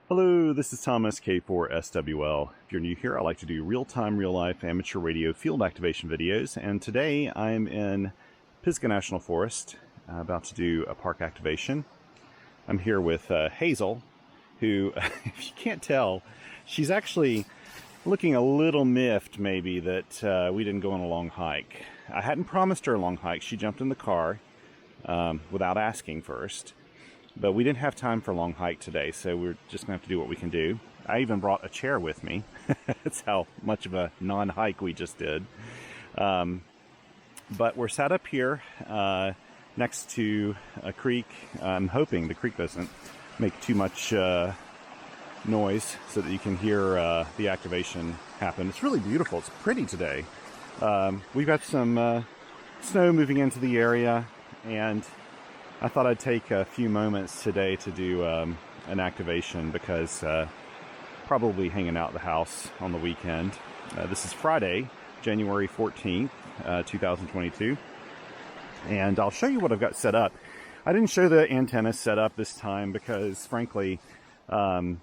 Hello, this is Thomas K4SWL. If you're new here, I like to do real-time, real-life amateur radio field activation videos, and today I'm in PIsgah National Forest, about to do a park activation. I'm here with Hazel, who, if you can't tell, she's actually looking a little miffed maybe that we didn't go on a long hike. I hadn't promised her a long hike. She jumped in the car without asking first. But we didn't have time for a long hike today, so we're just going to have to do what we can do. I even brought a chair with me. That's how much of a non-hike we just did. But we're sat up here next to a creek. I'm hoping the creek doesn't make too much noise so that you can hear the activation happen. It's really beautiful. It's pretty today. We've got some snow moving into the area, and I thought I'd take a few moments today to do an activation because probably hanging out at the house on the weekend. This is Friday, January 14th, 2022. And I'll show you what I've got set up. I didn't show the antenna set up this time because, frankly, I'm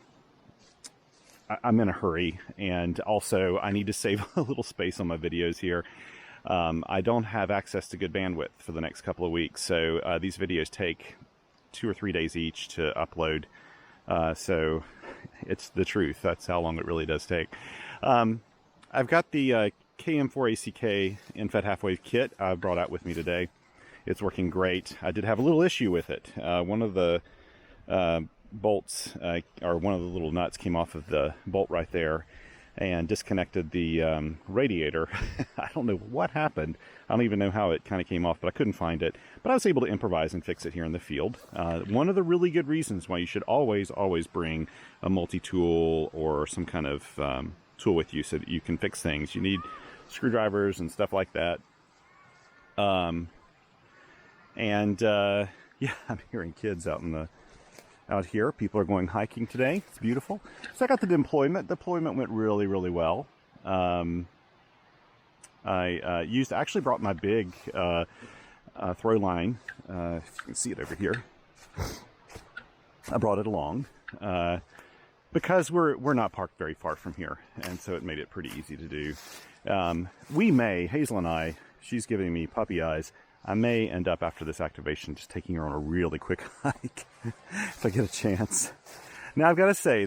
in a hurry. And also, I need to save a little space on my videos here. I don't have access to good bandwidth for the next couple of weeks, so these videos take 2 or 3 days each to upload, so it's the truth. That's how long it really does take. I've got the KM4ACK infed half-wave kit I brought out with me today. It's working great. I did have a little issue with it. One of the bolts, or one of the little nuts came off of the bolt right there and disconnected the radiator. I don't know what happened. I don't even know how it kind of came off, but I couldn't find it. But I was able to improvise and fix it here in the field. One of the really good reasons why you should always bring a multi-tool or some kind of tool with you so that you can fix things. You need screwdrivers and stuff like that. Yeah, I'm hearing kids out here. People are going hiking today. It's beautiful. So I got the deployment. Deployment went really, really well. I actually brought my big throw line. If you can see it over here. I brought it along because we're not parked very far from here, and so it made it pretty easy to do. Hazel and I, she's giving me puppy eyes. I may end up, after this activation, just taking her on a really quick hike if I get a chance. Now, I've got to say,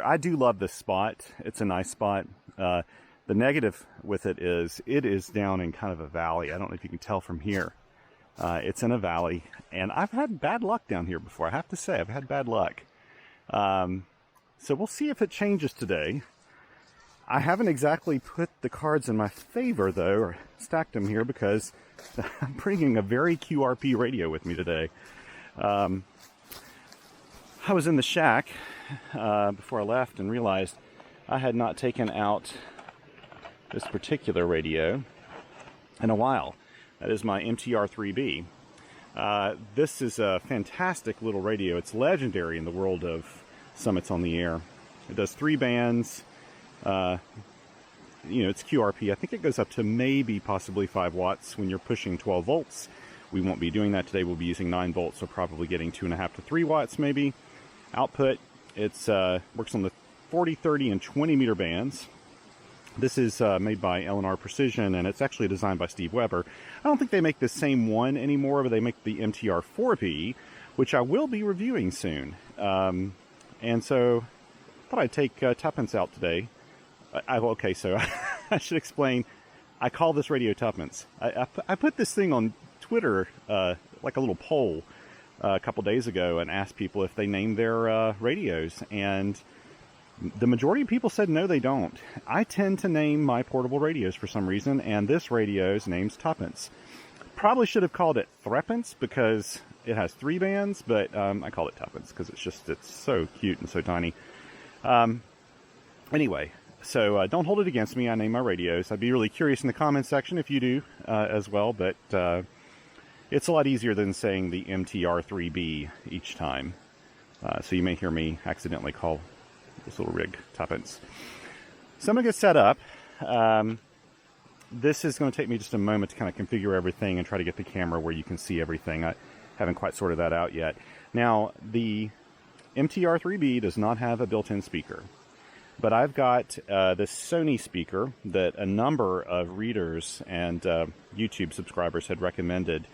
I do love this spot. It's a nice spot. The negative with it is down in kind of a valley. I don't know if you can tell from here. It's in a valley, and I've had bad luck down here before. I have to say, I've had bad luck. So we'll see if it changes today. I haven't exactly put the cards in my favor, though, or stacked them here, because I'm bringing a very QRP radio with me today. I was in the shack before I left and realized I had not taken out this particular radio in a while. That is my MTR-3B. This is a fantastic little radio. It's legendary in the world of summits on the air. It does 3 bands. It's QRP. I think it goes up to maybe possibly 5 watts when you're pushing 12 volts. We won't be doing that today. We'll be using 9 volts, so probably getting 2.5 to 3 watts maybe output. It's works on the 40, 30, and 20 meter bands. This is made by L&R Precision, and it's actually designed by Steve Weber. I don't think they make the same one anymore, but they make the MTR-4B, which I will be reviewing soon. And so I thought I'd take Tuppence out today. Okay, so I should explain. I call this radio Tuppence. I put this thing on Twitter, like a little poll, a couple days ago, and asked people if they named their radios, and the majority of people said no, they don't. I tend to name my portable radios for some reason, and this radio's name's Tuppence. Probably should have called it Threepence because it has 3 bands, but I call it Tuppence because it's so cute and so tiny. Anyway. So don't hold it against me. I name my radios. I'd be really curious in the comments section if you do as well, but it's a lot easier than saying the MTR-3B each time. So you may hear me accidentally call this little rig Tuppence. So I'm going to get set up. This is going to take me just a moment to kind of configure everything and try to get the camera where you can see everything. I haven't quite sorted that out yet. Now, the MTR-3B does not have a built-in speaker. But I've got this Sony speaker that a number of readers and YouTube subscribers had recommended.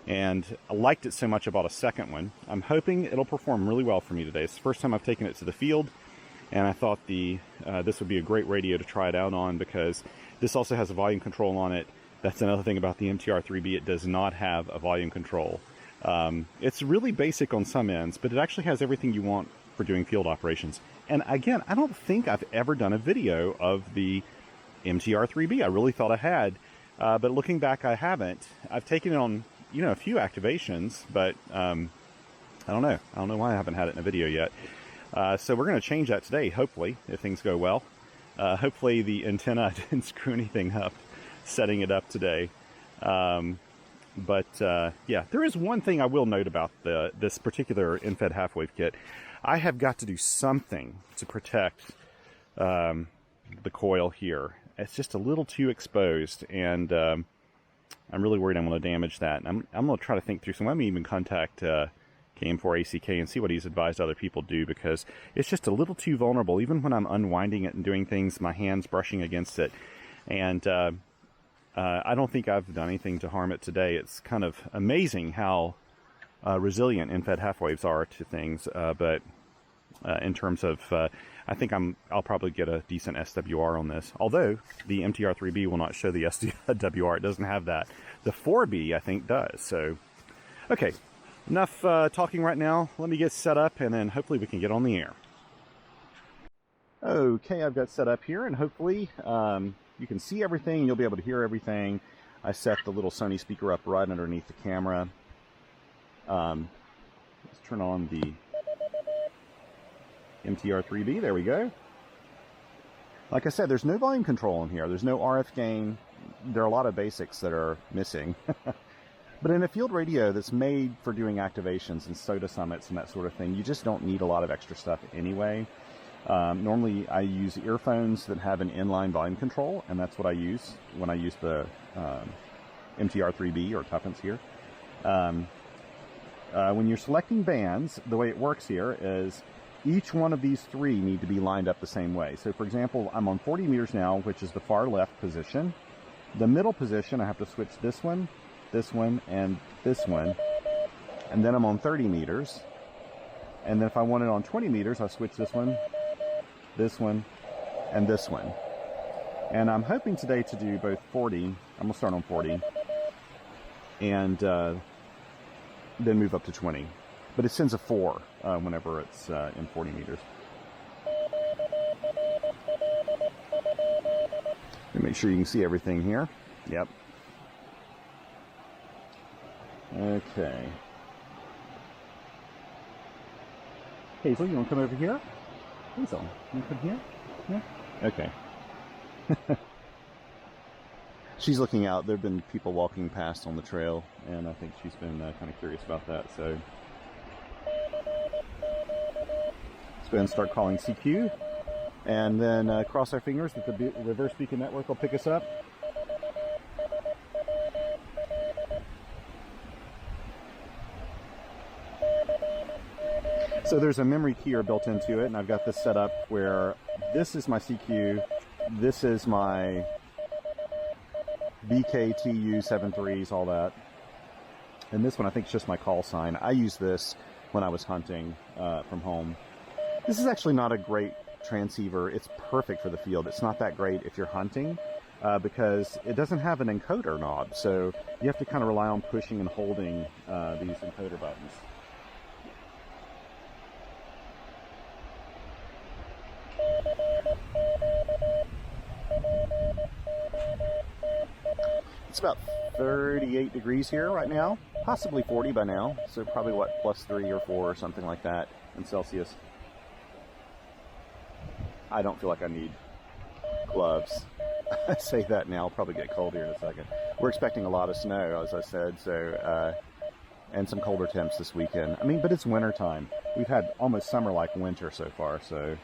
And I liked it so much I bought a second one. I'm hoping it'll perform really well for me today. It's the first time I've taken it to the field. And I thought this would be a great radio to try it out on, because this also has a volume control on it. That's another thing about the MTR-3B. It does not have a volume control. It's really basic on some ends, but it actually has everything you want for doing field operations. And again, I don't think I've ever done a video of the MTR-3B. I really thought I had, but looking back, I haven't. I've taken it on, you know, a few activations, but I don't know. I don't know why I haven't had it in a video yet. So we're going to change that today, hopefully, if things go well. Hopefully the antenna didn't screw anything up setting it up today. But yeah, there is one thing I will note about this particular infed half-wave kit. I have got to do something to protect the coil here. It's just a little too exposed, and I'm really worried I'm going to damage that. And I'm going to try to think through some. Let me even contact KM4ACK and see what he's advised other people do, because it's just a little too vulnerable. Even when I'm unwinding it and doing things, my hand's brushing against it. And I don't think I've done anything to harm it today. It's kind of amazing how resilient infed half-waves are to things, but in terms of, I think I'll probably get a decent SWR on this. Although the MTR-3B will not show the SWR, it doesn't have that. The 4B, I think, does. So, okay, enough talking right now. Let me get set up, and then hopefully we can get on the air. Okay, I've got set up here, and hopefully you can see everything, and you'll be able to hear everything. I set the little Sony speaker up right underneath the camera. Let's turn on the MTR-3B. There we go. Like I said, there's no volume control in here. There's no RF gain. There are a lot of basics that are missing. But in a field radio that's made for doing activations and SOTA summits and that sort of thing, you just don't need a lot of extra stuff anyway. Normally I use earphones that have an inline volume control, and that's what I use when I use the MTR-3B or tuppence here. When you're selecting bands, the way it works here is each one of these three need to be lined up the same way. So for example, I'm on 40 meters now, which is the far left position. The middle position, I have to switch this one, and this one. And then I'm on 30 meters. And then if I want it on 20 meters, I switch this one, and this one. And I'm hoping today to do both 40. I'm going to start on 40. And then move up to 20. But it sends a 4 whenever it's in 40 meters. And make sure you can see everything here. Yep. Okay. Hazel, you want to come over here? Hazel, you want to come here? Yeah? Okay. She's looking out. There have been people walking past on the trail, and I think she's been kind of curious about that. So let's go ahead and start calling CQ, and then cross our fingers that the reverse beacon network will pick us up. So there's a memory keyer built into it, and I've got this set up where this is my CQ, this is my BKTU 73s, all that. And this one I think is just my call sign. I use this when I was hunting from home. This is actually not a great transceiver. It's perfect for the field. It's not that great if you're hunting because it doesn't have an encoder knob. So you have to kind of rely on pushing and holding these encoder buttons. It's about 38 degrees here right now, possibly 40 by now, so probably what, +3 or 4 or something like that in Celsius. I don't feel like I need gloves. I say that now, I'll probably get cold here in a second. We're expecting a lot of snow, as I said, so and some colder temps this weekend. I mean, but it's winter time. We've had almost summer-like winter so far, so.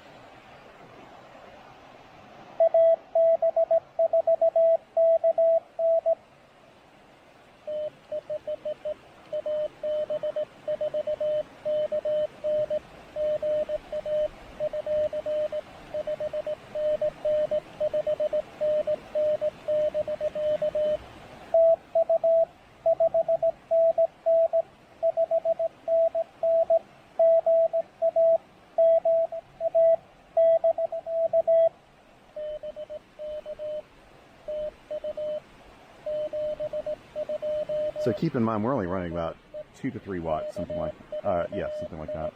So keep in mind, we're only running about 2 to 3 watts, something like, yeah, something like that.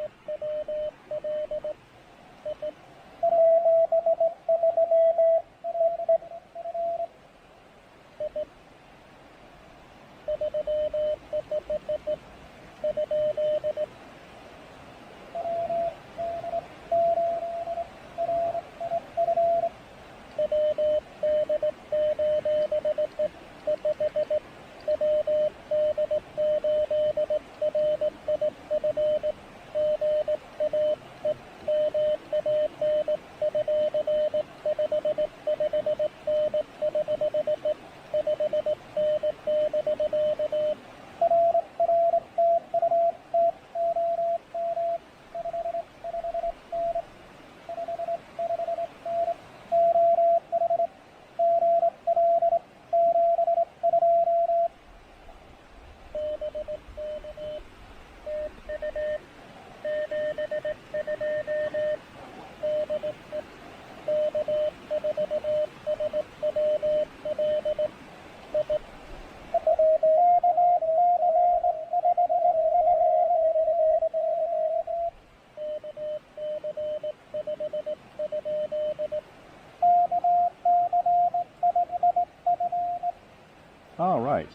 All right.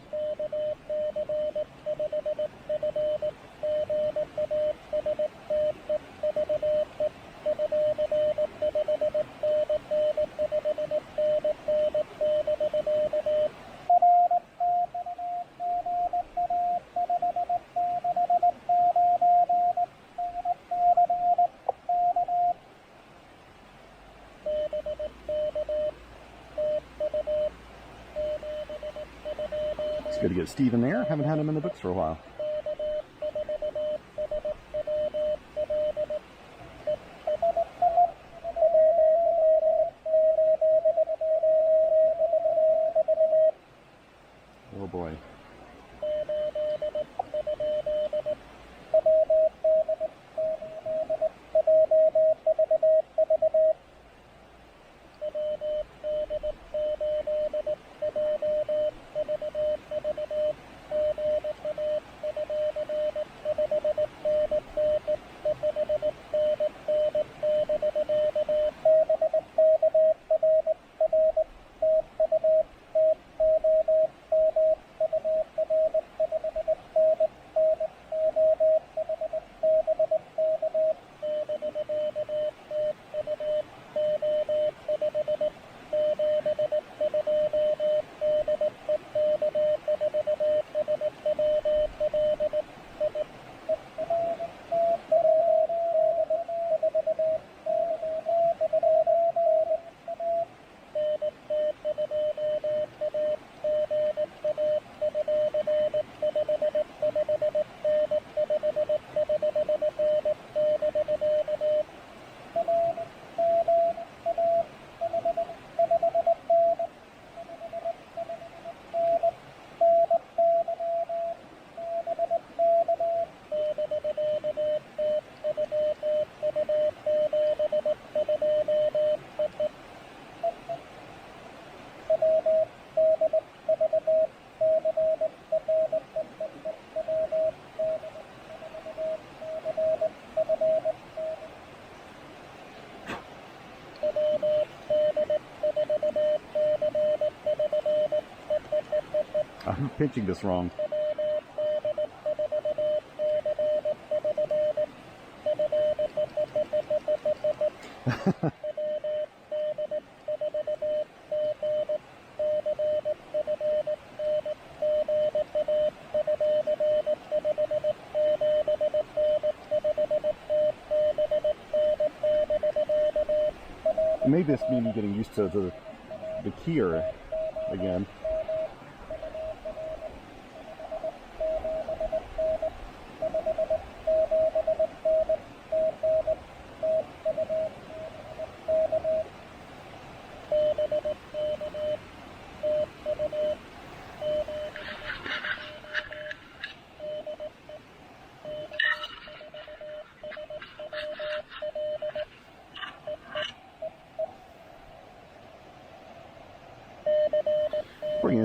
It's good to get Steve in there. Haven't had him in the books for a while. Oh boy. I'm pinching this wrong. Maybe this means getting used to the keyer again.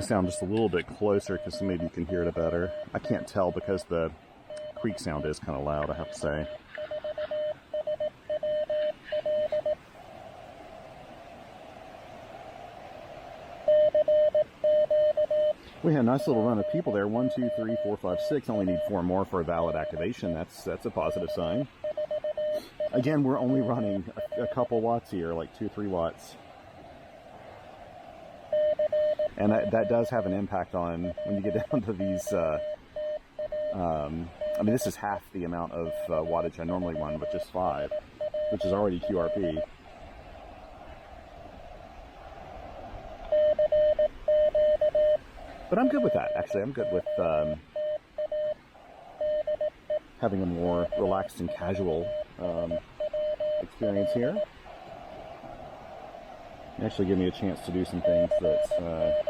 going to sound just a little bit closer because maybe you can hear it better. I can't tell because the creek sound is kind of loud, I have to say. We had a nice little run of people there. 1, 2, 3, 4, 5, 6. Only need 4 more for a valid activation. That's a positive sign. Again, we're only running a couple watts here, like 2 or 3 watts. And that does have an impact on when you get down to these. I mean, this is half the amount of wattage I normally run with just 5, which is already QRP. But I'm good with that, actually. I'm good with having a more relaxed and casual experience here. It actually give me a chance to do some things that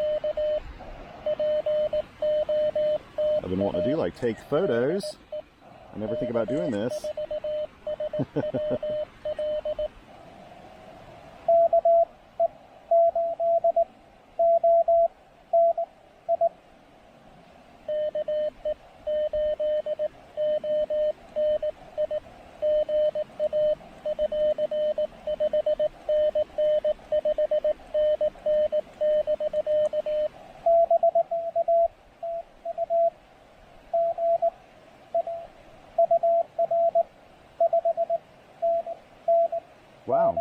I've been wanting to do, like take photos. I never think about doing this. Wow.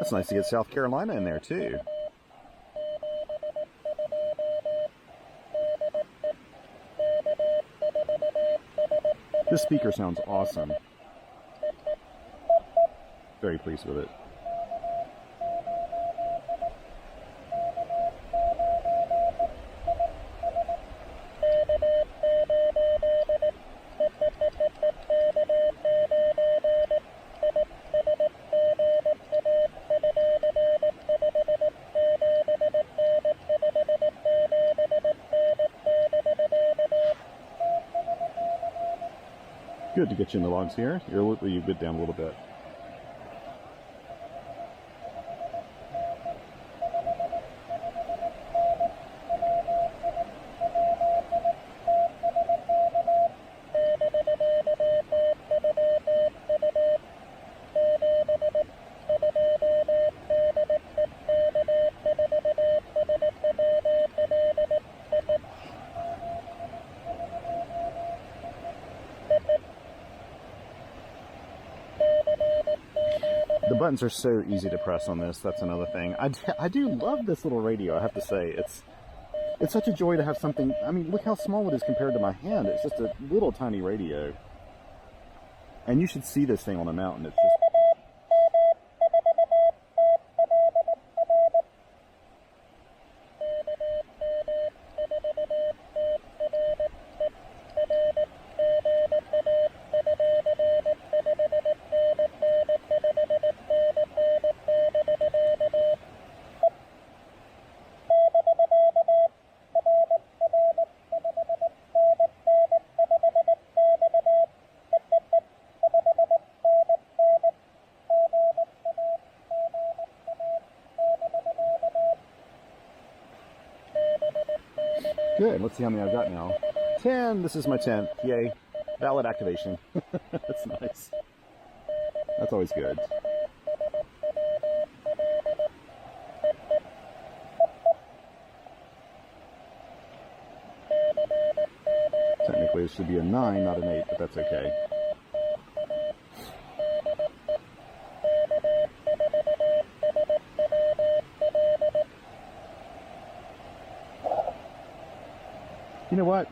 It's nice to get South Carolina in there too. This speaker sounds awesome. Very pleased with it. Good to get you in the logs here. You're a bit down a little bit. The buttons are so easy to press on this. That's another thing. I do love this little radio, I have to say. It's such a joy to have something. I mean, look how small it is compared to my hand. It's just a little tiny radio. And you should see this thing on a mountain. It's just... Good, let's see how many I've got now. 10, this is my 10th, yay. Valid activation. That's nice. That's always good. It should be a 9, not an 8, but that's okay. You know what?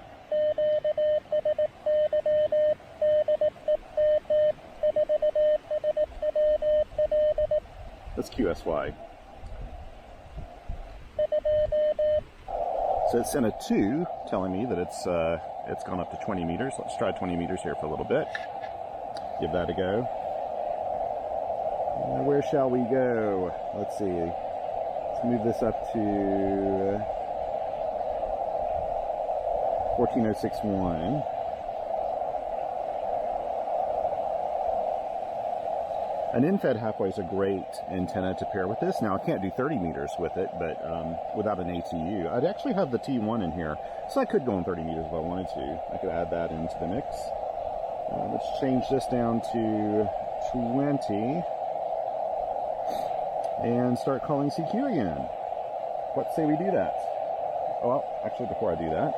That's QSY. So it sent a 2 telling me that it's gone up to 20 meters. Let's try 20 meters here for a little bit. Give that a go. Where shall we go? Let's see. Let's move this up to 14.061. An in-fed halfway is a great antenna to pair with this. Now, I can't do 30 meters with it, but without an ATU. I'd actually have the T1 in here, so I could go on 30 meters if I wanted to. I could add that into the mix. Let's change this down to 20 and start calling CQ again. What say we do that? Oh, well, actually, before I do that,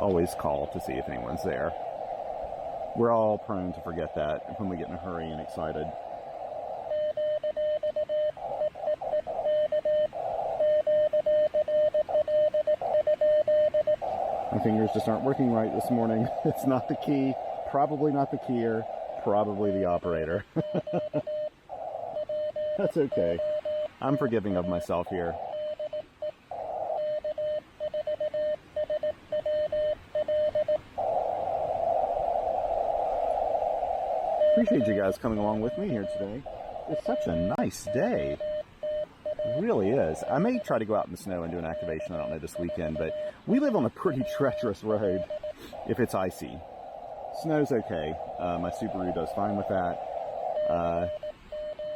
always call to see if anyone's there. We're all prone to forget that when we get in a hurry and excited. My fingers just aren't working right this morning. It's not the key, probably not the keyer, probably the operator. That's okay. I'm forgiving of myself here. Appreciate you guys coming along with me here today. It's such a nice day. It really is. I may try to go out in the snow and do an activation, I don't know, this weekend, but we live on a pretty treacherous road if it's icy. Snow's okay. My Subaru does fine with that.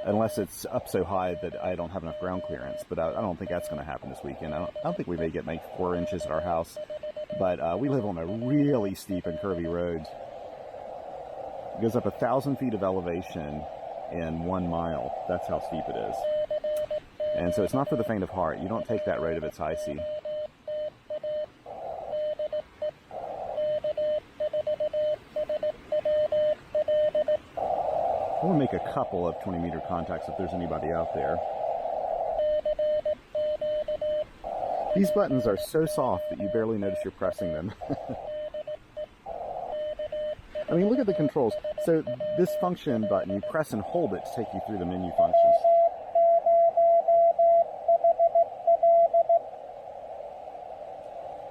Unless it's up so high that I don't have enough ground clearance, but I don't think that's going to happen this weekend. I don't think we may get 4 inches at our house, but we live on a really steep and curvy road. It goes up 1,000 feet of elevation in 1 mile. That's how steep it is. And so it's not for the faint of heart. You don't take that road if it's icy. I want to make a couple of 20-meter contacts if there's anybody out there. These buttons are so soft that you barely notice you're pressing them. I mean, look at the controls. So this function button, you press and hold it to take you through the menu functions.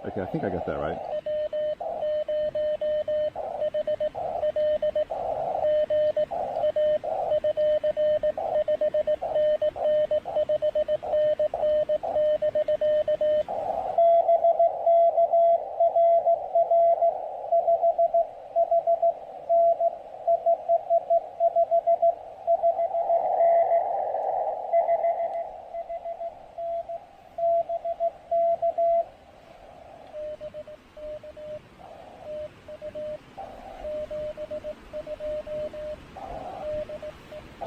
Okay, I think I got that right.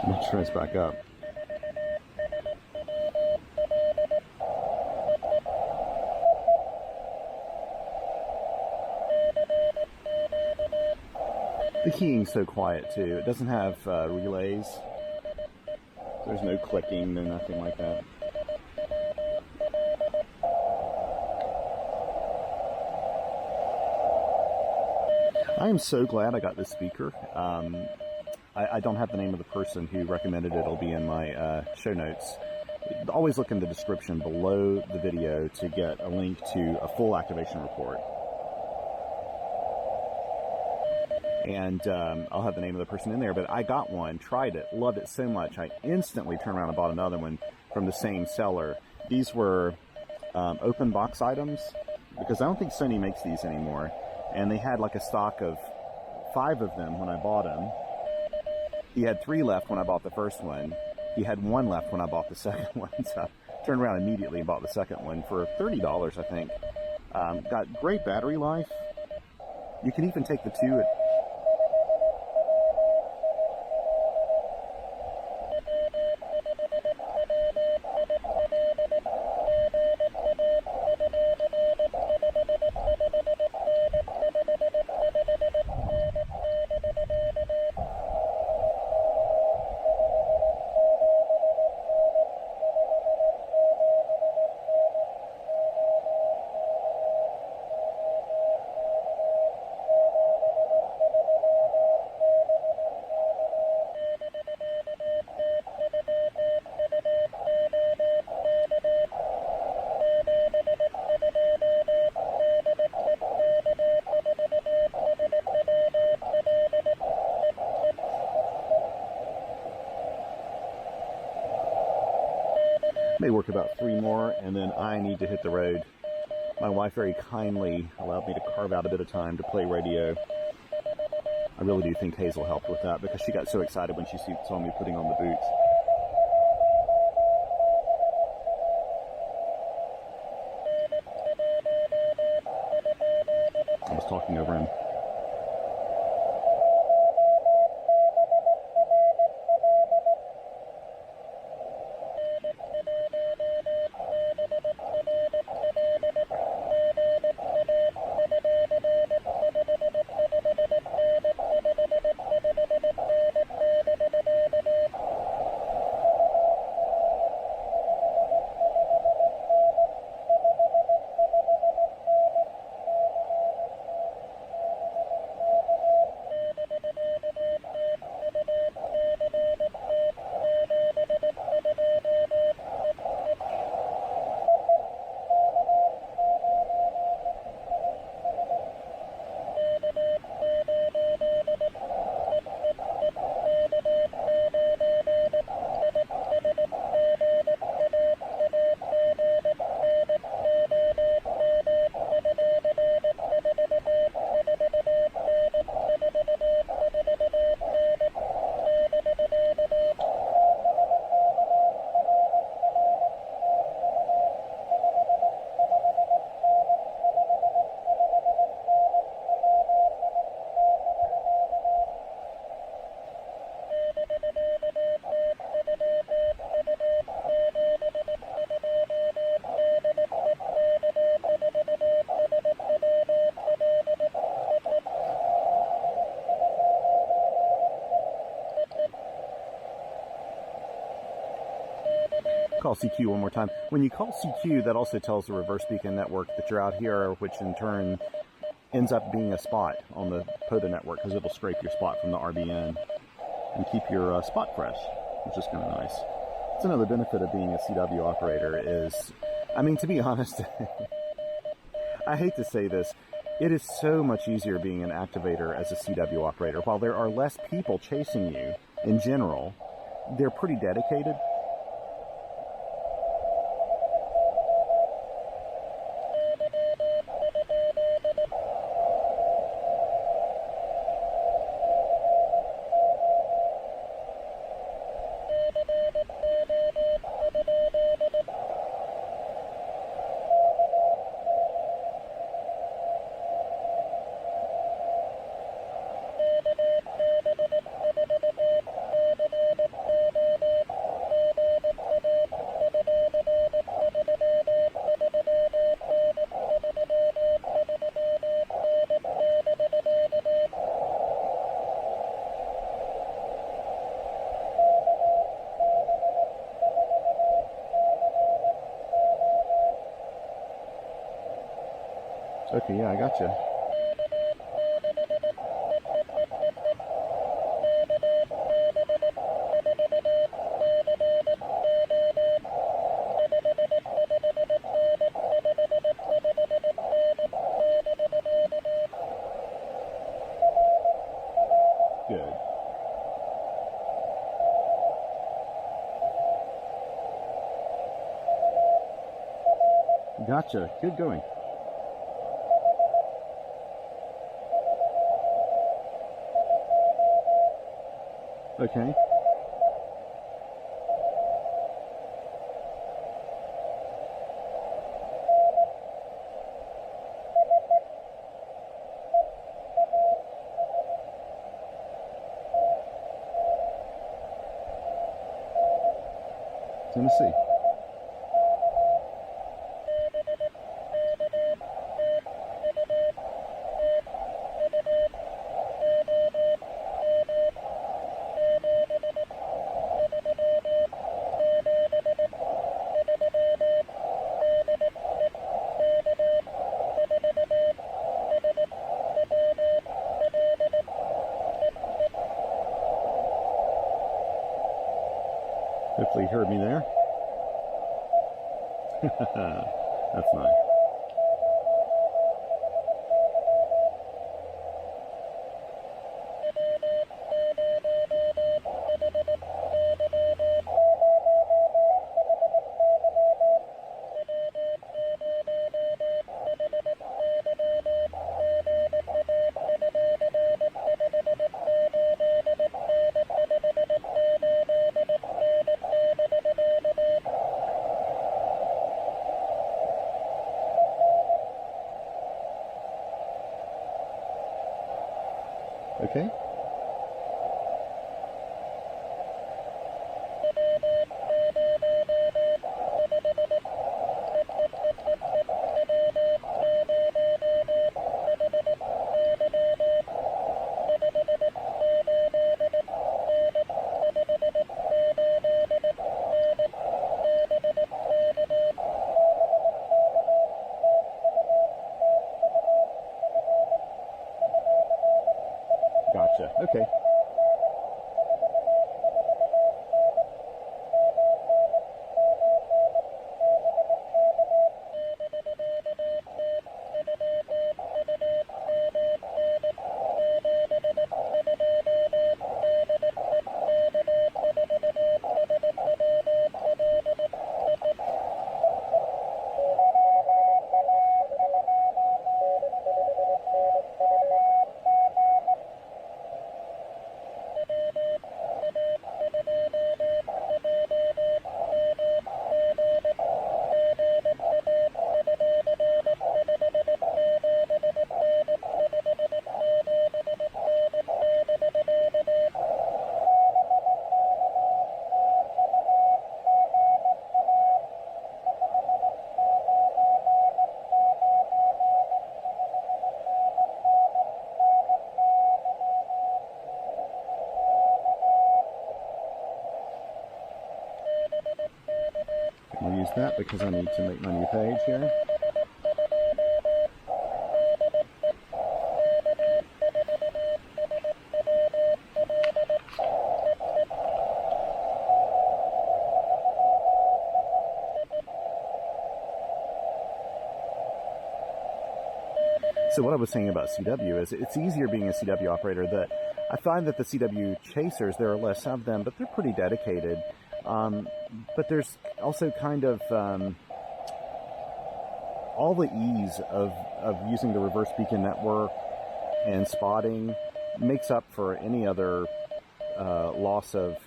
Let's try this back up. The keying's so quiet too. It doesn't have relays. There's no clicking, no nothing like that. I am so glad I got this speaker. I don't have the name of the person who recommended it. It'll be in my show notes. Always look in the description below the video to get a link to a full activation report. And I'll have the name of the person in there. But I got one, tried it, loved it so much, I instantly turned around and bought another one from the same seller. These were open box items, because I don't think Sony makes these anymore. And they had like a stock of 5 of them when I bought them. He had 3 left when I bought the first one. He had 1 left when I bought the second one. So I turned around immediately and bought the second one for $30, I think. Got great battery life. You can even take the 2 at... May work about 3 more, and then I need to hit the road. My wife very kindly allowed me to carve out a bit of time to play radio. I really do think Hazel helped with that because she got so excited when she saw me putting on the boots. I was talking over him. Call CQ one more time. When you call CQ, that also tells the reverse beacon network that you're out here, which in turn ends up being a spot on the POTA network because it'll scrape your spot from the RBN and keep your spot fresh, which is kind of nice. It's another benefit of being a CW operator is, I mean, to be honest, I hate to say this, it is so much easier being an activator as a CW operator. While there are less people chasing you in general, they're pretty dedicated. Okay, yeah, I gotcha. Good. Gotcha. Good going. Okay. Tennessee. Hopefully you heard me there. That's nice. use that because I need to make my new page here. So what I was saying about CW is it's easier being a CW operator. That I find that the CW chasers, there are less of them, but they're pretty dedicated. But there's also kind of all the ease of using the reverse beacon network and spotting makes up for any other loss of,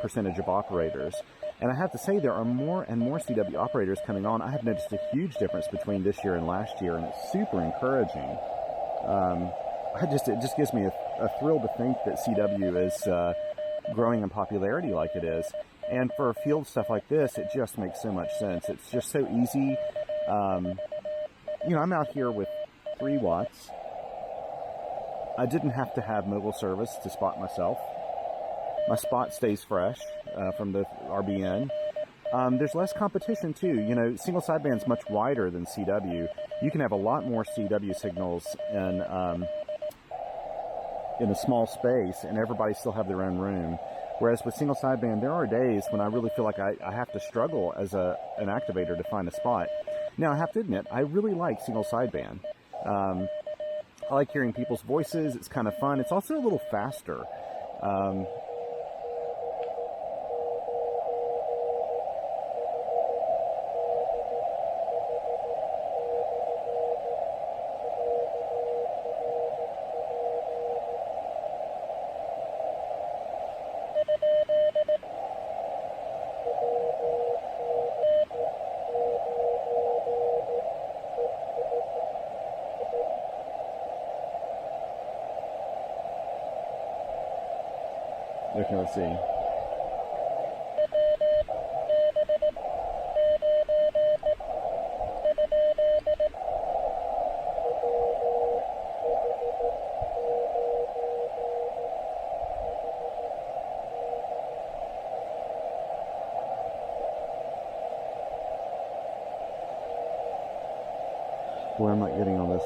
percentage of operators. And I have to say, there are more and more CW operators coming on. I have noticed a huge difference between this year and last year, and it's super encouraging. It just gives me a thrill to think that CW is growing in popularity like it is. And for field stuff like this, it just makes so much sense. It's just so easy. I'm out here with 3 watts. I didn't have to have mobile service to spot myself. My spot stays fresh from the RBN. There's less competition too. Single sideband's much wider than CW. You can have a lot more CW signals in a small space, and everybody still have their own room. Whereas with single sideband, there are days when I really feel like I have to struggle as an activator to find a spot. Now, I have to admit, I really like single sideband. I like hearing people's voices. It's kind of fun. It's also a little faster. Okay, let's see. Boy, I'm not getting on this.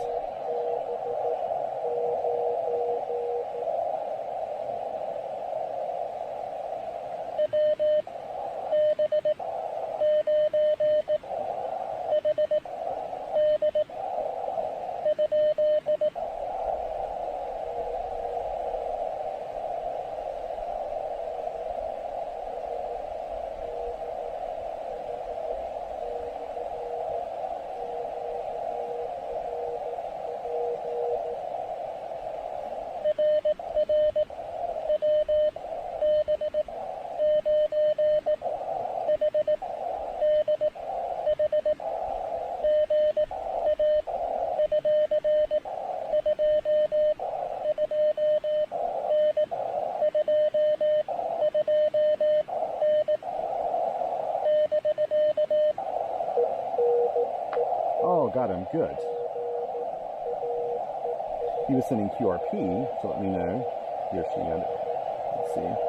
Oh, got him. Good. He was sending QRP to let me know he or she had it. Let's see.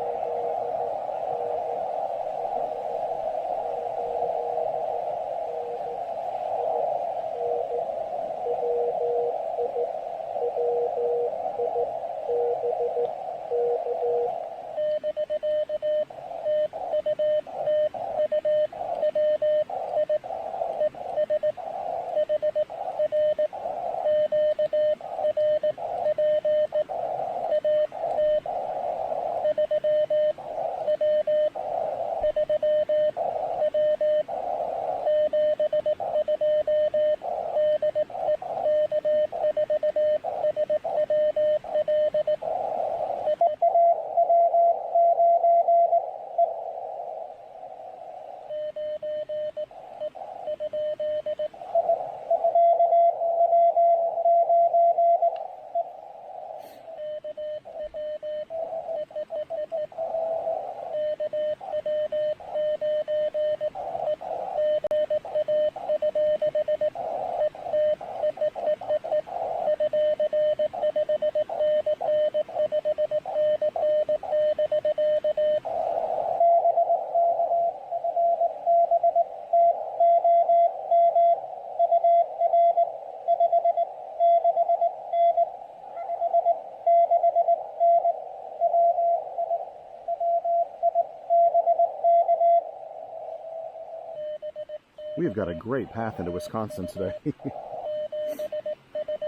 We've got a great path into Wisconsin today.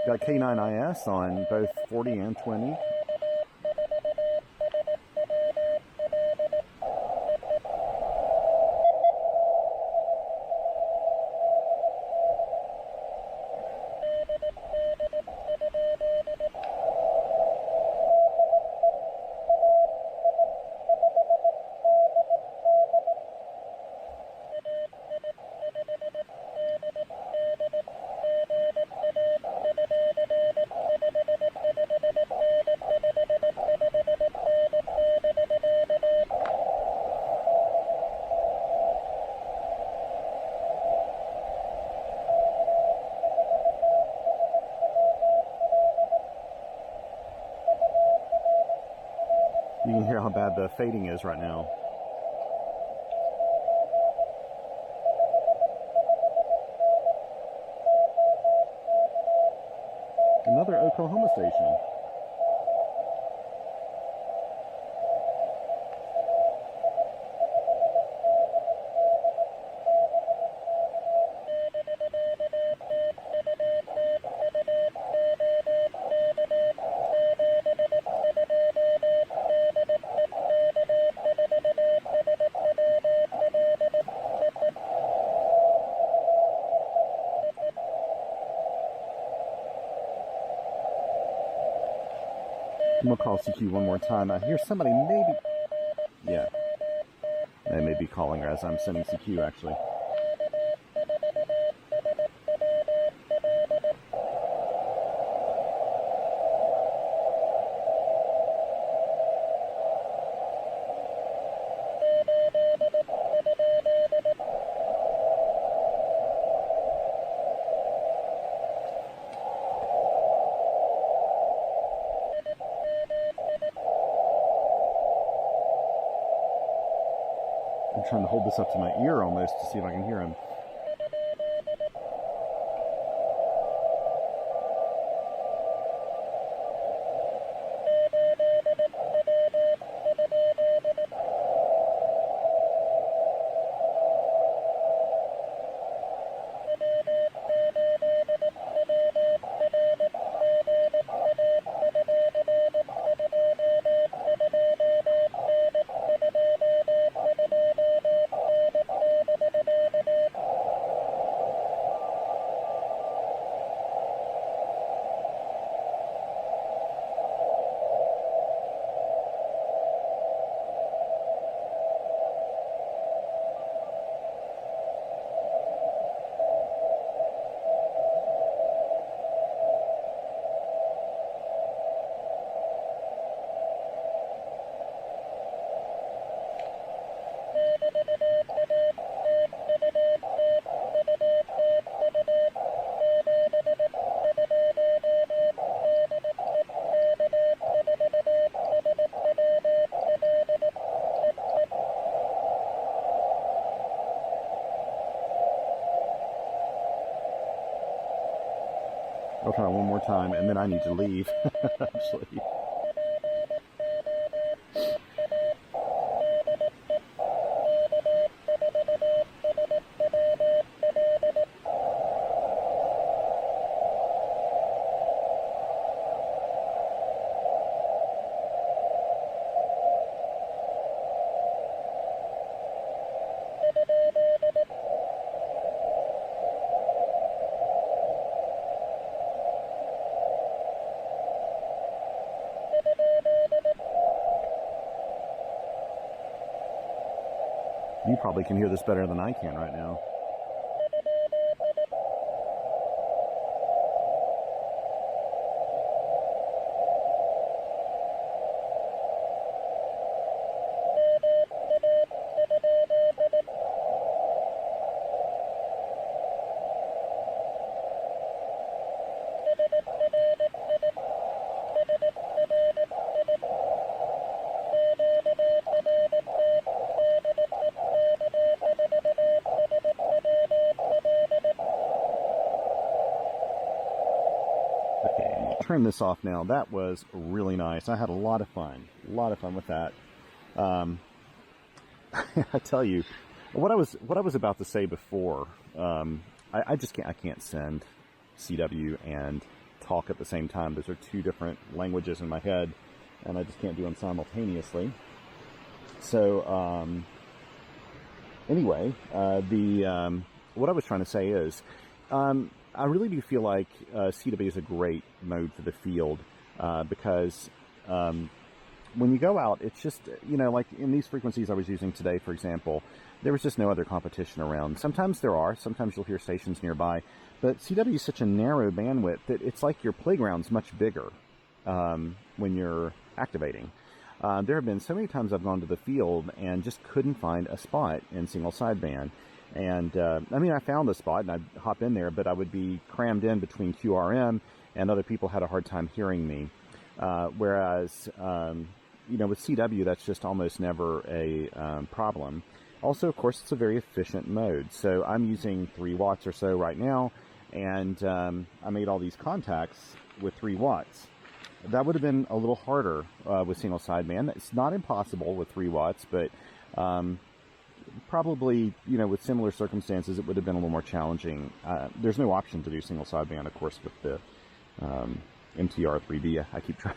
Got K9IS on both 40 and 20. You can hear how bad the fading is right now. Another Oklahoma station. I'm gonna call CQ one more time. I hear somebody maybe, yeah, they may be calling her as I'm sending CQ actually. I'm trying to hold this up to my ear almost to see if I can hear him. I'll try one more time, and then I need to leave, actually. You probably can hear this better than I can right now. Turn this off now. That was really nice. I had a lot of fun with that. I tell you, what I was about to say before, I can't send CW and talk at the same time. Those are two different languages in my head, and I just can't do them simultaneously. So anyway, what I was trying to say is, I really do feel like CW is a great mode for the field because when you go out, it's just, like in these frequencies I was using today, for example, there was just no other competition around. Sometimes there are. Sometimes you'll hear stations nearby. But CW is such a narrow bandwidth that it's like your playground's much bigger when you're activating. There have been so many times I've gone to the field and just couldn't find a spot in single sideband. And, I found a spot and I'd hop in there, but I would be crammed in between QRM and other people had a hard time hearing me. Whereas, with CW, that's just almost never a problem. Also, of course, it's a very efficient mode. So I'm using 3 watts or so right now, and I made all these contacts with 3 watts. That would have been a little harder with single sideband. It's not impossible with 3 watts, but probably, with similar circumstances, it would have been a little more challenging. There's no option to do single sideband, of course, with the MTR-3B. I keep trying,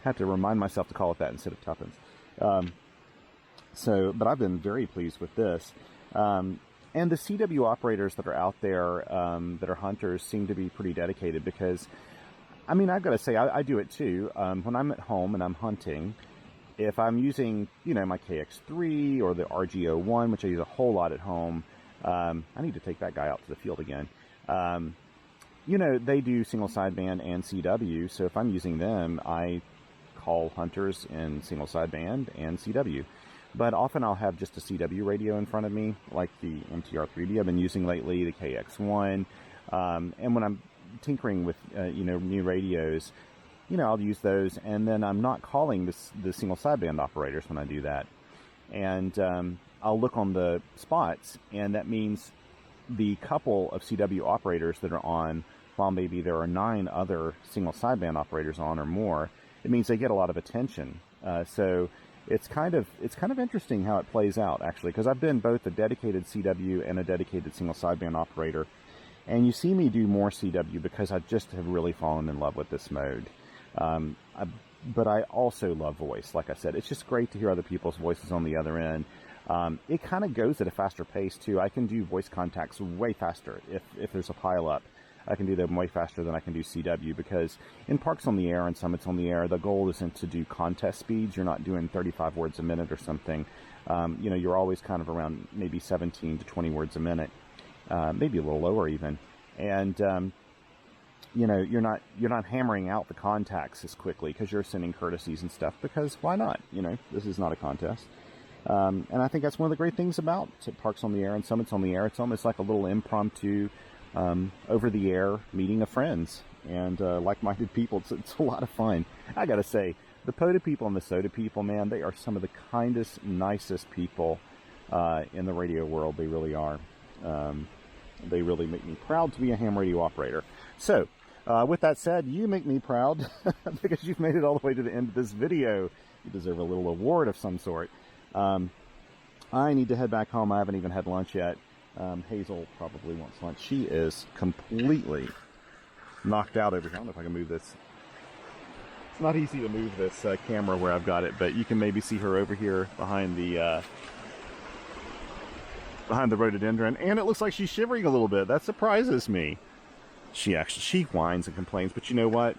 have to remind myself to call it that instead of tuppence. But I've been very pleased with this. And the CW operators that are out there that are hunters seem to be pretty dedicated because, I've got to say, I do it too. When I'm at home and I'm hunting, if I'm using, my KX3 or the RG01, which I use a whole lot at home, I need to take that guy out to the field again. They do single sideband and CW, so if I'm using them, I call hunters in single sideband and CW. But often I'll have just a CW radio in front of me, like the MTR-3B I've been using lately, the KX1. And when I'm tinkering with, new radios, I'll use those, and then I'm not calling the single sideband operators when I do that. And I'll look on the spots, and that means the couple of CW operators that are on, while maybe there are 9 other single sideband operators on or more, it means they get a lot of attention. So it's kind of interesting how it plays out, actually, because I've been both a dedicated CW and a dedicated single sideband operator, and you see me do more CW because I just have really fallen in love with this mode. But I also love voice. Like I said, it's just great to hear other people's voices on the other end. It kind of goes at a faster pace too. I can do voice contacts way faster if there's a pile up. I can do them way faster than I can do CW because in Parks on the Air and Summits on the Air, the goal isn't to do contest speeds. You're not doing 35 words a minute or something. You're always kind of around maybe 17 to 20 words a minute, maybe a little lower even. And you're not hammering out the contacts as quickly because you're sending courtesies and stuff, because why not? This is not a contest. And I think that's one of the great things about Parks on the Air and Summits on the Air. It's almost like a little impromptu over-the-air meeting of friends and like-minded people. It's a lot of fun. I gotta say, the POTA people and the SOTA people, man, they are some of the kindest, nicest people in the radio world. They really are. They really make me proud to be a ham radio operator. So, with that said, you make me proud because you've made it all the way to the end of this video. You deserve a little award of some sort. I need to head back home. I haven't even had lunch yet. Hazel probably wants lunch. She is completely knocked out over here. I don't know if I can move this. It's not easy to move this camera where I've got it, but you can maybe see her over here behind the rhododendron, and it looks like she's shivering a little bit. That surprises me. She whines and complains, but you know what?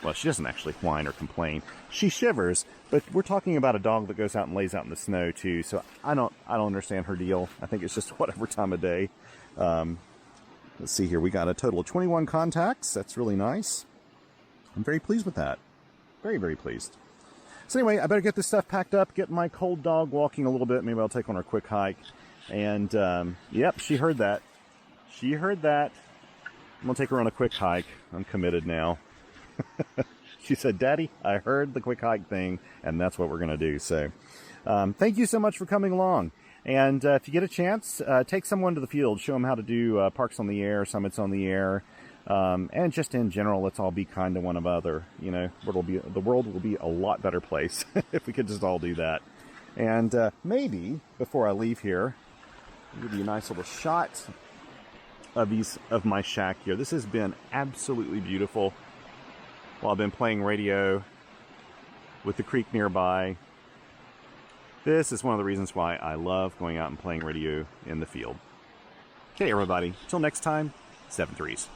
Well, she doesn't actually whine or complain. She shivers, but we're talking about a dog that goes out and lays out in the snow too. So I don't understand her deal. I think it's just whatever time of day. Let's see here. We got a total of 21 contacts. That's really nice. I'm very pleased with that. Very, very pleased. So anyway, I better get this stuff packed up, get my cold dog walking a little bit. Maybe I'll take on her quick hike. And yep, she heard that. She heard that. I'm gonna take her on a quick hike. I'm committed now. She said, "Daddy, I heard the quick hike thing," and that's what we're going to do. So thank you so much for coming along. And if you get a chance, take someone to the field. Show them how to do Parks on the Air, Summits on the Air. And just in general, let's all be kind to one another. The world will be a lot better place if we could just all do that. And maybe, before I leave here, I'll give you a nice little shot of my shack here. This has been absolutely beautiful while I've been playing radio with the creek nearby. This is one of the reasons why I love going out and playing radio in the field. Okay, everybody. Till next time, 7 threes.